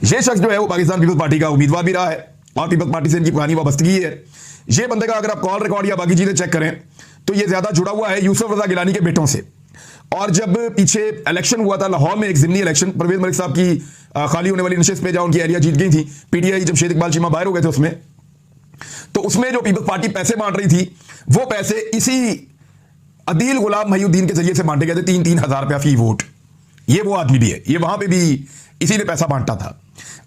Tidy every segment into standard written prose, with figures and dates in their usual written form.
ये शख्स जो है वो पाकिस्तान पीपल्स पार्टी का उम्मीदवार भी रहा है और पीपल्स पार्टी से इनकी पुरानी वाबस्तगी है। ये बंदे का अगर आप कॉल रिकॉर्ड या बाकी चीजें चेक करें तो ये ज्यादा जुड़ा हुआ है यूसुफ रजा गिलानी के बेटों से। और जब पीछे इलेक्शन हुआ था लाहौर में, एक ज़िमनी इलेक्शन, परवेज मलिक साहब की खाली होने वाली नशिस्त पे जहाँ उनकी एरिया जीत गई थी, पीटीआई जमशेद इकबाल चीमा बाहर हो गए थे उसमें, तो उसमें जो पीपल्स पार्टी पैसे बांट रही थी वो पैसे इसी अदील गुलाम महिउद्दीन के जरिए से बांटे गए थे, 3-3 हज़ार रुपया फी वोट। ये वो आदमी भी है, ये वहां पे भी इसी ने पैसा बांटा था।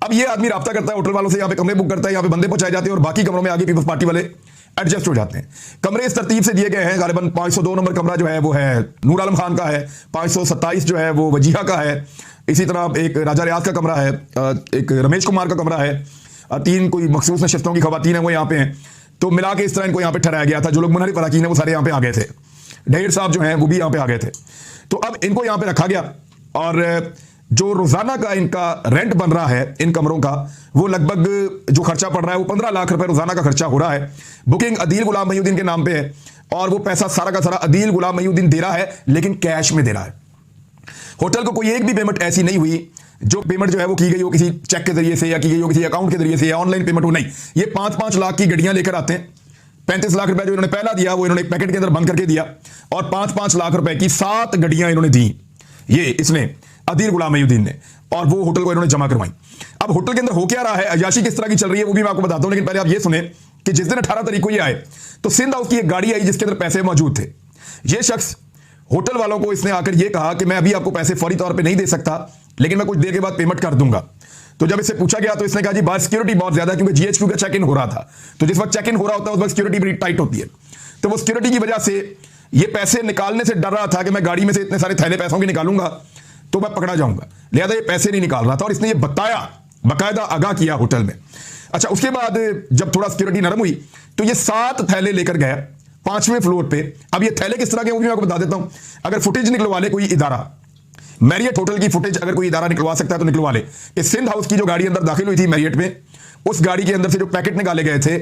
अब ये आदमी राब्ता करता है होटल वालों से, यहाँ पे कमरे बुक करता है, यहाँ पे बंदे पहुंचाए जाते हैं और बाकी कमरों में आगे पीपल्स पार्टी वाले एडजस्ट हो जाते हैं। कमरे इस तरतीब से दिए गए हैं, गालिबन 502 नंबर कमरा जो है वो है नूर आलम खान का है, 527 जो है वो वजीहा का है, इसी तरह एक राजा रियाज का कमरा है, एक रमेश कुमार का कमरा है, 3 कोई मखसूस नशिस्तों की खवातीन है वो यहाँ पे हैं। तो मिला के इस तरह इनको यहाँ पे ठहराया गया था। जो लोग मुनहरिफ अरकान है वो सारे यहाँ पे आ गए थे, ढेर साहब जो हैं वो भी यहाँ पे आ गए थे। तो अब इनको यहाँ पे रखा गया और जो रोजाना का इनका रेंट बन रहा है इन कमरों का, वो लगभग जो खर्चा पड़ रहा है वो 15 लाख रुपए रोजाना का खर्चा हो रहा है। बुकिंग अदील गुलाम महिउद्दीन के नाम पे है और वो पैसा सारा का सारा अदील गुलाम महिउद्दीन दे रहा है, लेकिन कैश में दे रहा है। होटल को कोई एक भी पेमेंट ऐसी नहीं हुई जो पेमेंट जो है वो की गई हो किसी चेक के जरिए से या की गई हो किसी अकाउंट के जरिए से या ऑनलाइन पेमेंट हो, नहीं। ये 5-5 लाख की गड्डियां लेकर आते हैं। 35 लाख रुपए जो इन्होंने पहला दिया वो इन्होंने एक पैकेट के अंदर बंद करके दिया और 5-5 लाख रुपए की 7 गड्डियां इन्होंने दी, ये इसने अदील गुलाम महिउद्दीन ने, और वो होटल को इन्होंने जमा करवाई। अब होटल के अंदर हो क्या रहा है, अयाशी किस तरह की चल रही है वो भी मैं आपको बताता हूं, लेकिन पहले आप ये सुने कि जिस दिन 18 तारीख को ये आए तो सिंध हाउस की एक गाड़ी आई जिसके अंदर पैसे मौजूद थे। ये शख्स होटल वालों को इसने आकर ये कहा कि मैं अभी आपको पैसे फौरी तौर पे नहीं दे सकता, लेकिन मैं कुछ देर के बाद पेमेंट कर दूंगा। तो जब इससे पूछा गया तो इसने कहा जी बाहर सिक्योरिटी बहुत ज्यादा है, क्योंकि जीएचक्यू का चेक इन हो रहा था। तो जिस वक्त चेक इन हो रहा होता है उस वक्त सिक्योरिटी बड़ी टाइट होती है। तो वो सिक्योरिटी की वजह से ये पैसे निकालने से डर रहा था कि मैं गाड़ी में से इतने सारे थैले पैसों के निकालूंगा तो मैं पकड़ा जाऊंगा, लिहाजा ये पैसे नहीं निकाल रहा था और इसने ये बताया, बाकायदा आगाह किया होटल में। अच्छा, उसके बाद जब थोड़ा सिक्योरिटी नरम हुई तो ये 7 थैले लेकर गया 5वें फ्लोर पे। अब ये थैले किस तरह के, वो भी मैं आपको बता देता हूं। अगर फुटेज निकलवा ले कोई इदारा, मैरियट होटल की फुटेज अगर कोई इदारा निकलवा सकता है तो निकलवा ले। सिंध हाउस की जो गाड़ी अंदर दाखिल हुई थी मैरियट में, उस गाड़ी के अंदर से जो पैकेट निकाले गए थे